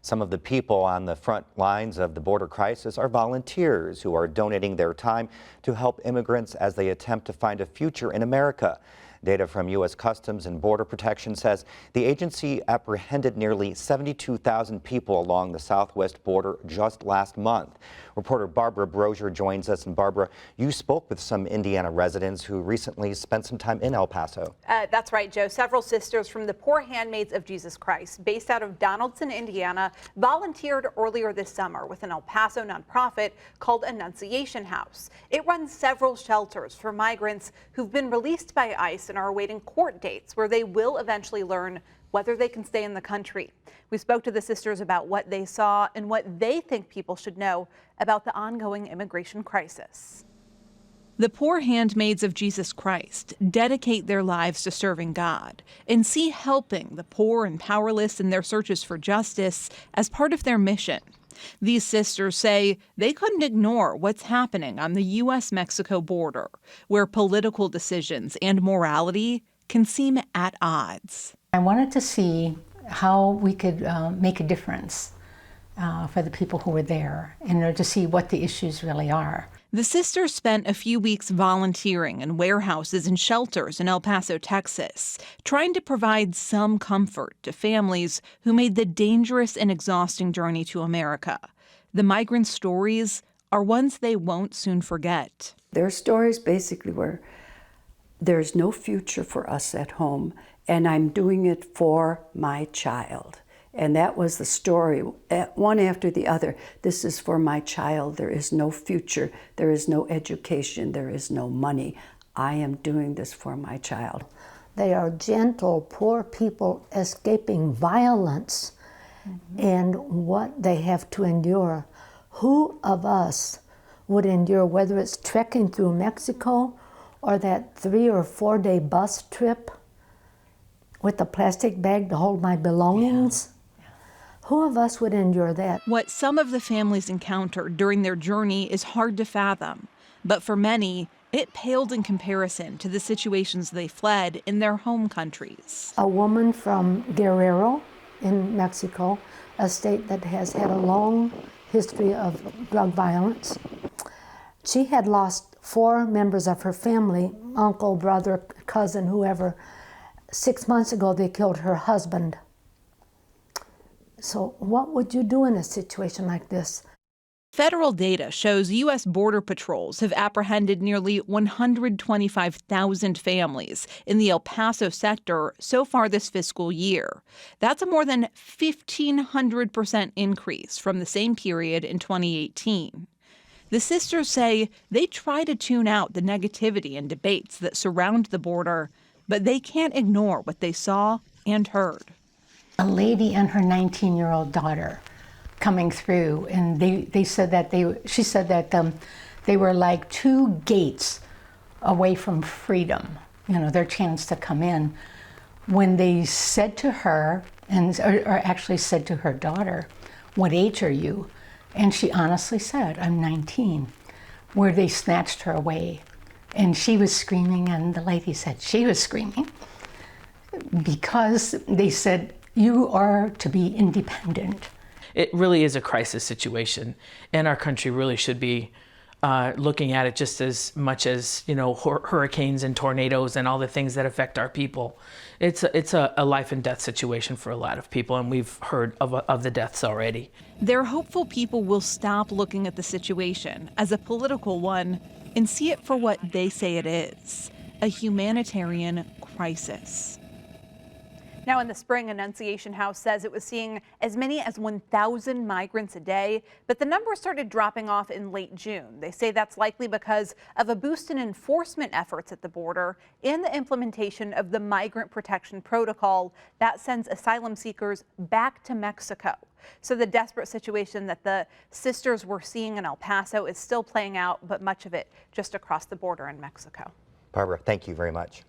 Some of the people on the front lines of the border crisis are volunteers who are donating their time to help immigrants as they attempt to find a future in America. Data from U.S. Customs and Border Protection says the agency apprehended nearly 72,000 people along the southwest border just last month. Reporter Barbara Brozier joins us. And Barbara, you spoke with some Indiana residents who recently spent some time in El Paso. That's right, Joe. Several sisters from the Poor Handmaids of Jesus Christ, based out of Donaldson, Indiana, volunteered earlier this summer with an El Paso nonprofit called Annunciation House. It runs several shelters for migrants who've been released by ICE and are awaiting court dates where they will eventually learn whether they can stay in the country. We spoke to the sisters about what they saw and what they think people should know about the ongoing immigration crisis. The Poor Handmaids of Jesus Christ dedicate their lives to serving God and see helping the poor and powerless in their searches for justice as part of their mission. These sisters say they couldn't ignore what's happening on the U.S.-Mexico border, where political decisions and morality can seem at odds. I wanted to see how we could make a difference for the people who were there, in order to see what the issues really are. The sisters spent a few weeks volunteering in warehouses and shelters in El Paso, Texas, trying to provide some comfort to families who made the dangerous and exhausting journey to America. The migrant stories are ones they won't soon forget. Their stories basically were, there's no future for us at home, and I'm doing it for my child. And that was the story, one after the other. This is for my child. There is no future. There is no education. There is no money. I am doing this for my child. They are gentle, poor people escaping violence and what they have to endure. Who of us would endure, whether it's trekking through Mexico or that 3 or 4 day bus trip with a plastic bag to hold my belongings? Who of us would endure that? What some of the families encountered during their journey is hard to fathom, but for many, it paled in comparison to the situations they fled in their home countries. A woman from Guerrero in Mexico, a state that has had a long history of drug violence. She had lost 4 members of her family, uncle, brother, cousin, whoever. 6 months ago, they killed her husband. So what would you do in a situation like this? Federal data shows U.S. Border Patrols have apprehended nearly 125,000 families in the El Paso sector so far this fiscal year. That's a more than 1,500% increase from the same period in 2018. The sisters say they try to tune out the negativity and debates that surround the border, but they can't ignore what they saw and heard. A lady and her 19-year-old daughter coming through, and they said that she said that they were like 2 gates away from freedom, their chance to come in. When they said to her, or actually said to her daughter, "What age are you?" And she honestly said, "I'm 19, where they snatched her away. And she was screaming, and the lady said she was screaming because they said, "You are to be independent." It really is a crisis situation, and our country really should be looking at it just as much as, hurricanes and tornadoes and all the things that affect our people. It's a life and death situation for a lot of people, and we've heard of the deaths already. They're hopeful people will stop looking at the situation as a political one and see it for what they say it is, a humanitarian crisis. Now in the spring, Annunciation House says it was seeing as many as 1,000 migrants a day, but the number started dropping off in late June. They say that's likely because of a boost in enforcement efforts at the border and the implementation of the Migrant Protection Protocol that sends asylum seekers back to Mexico. So the desperate situation that the sisters were seeing in El Paso is still playing out, but much of it just across the border in Mexico. Barbara, thank you very much.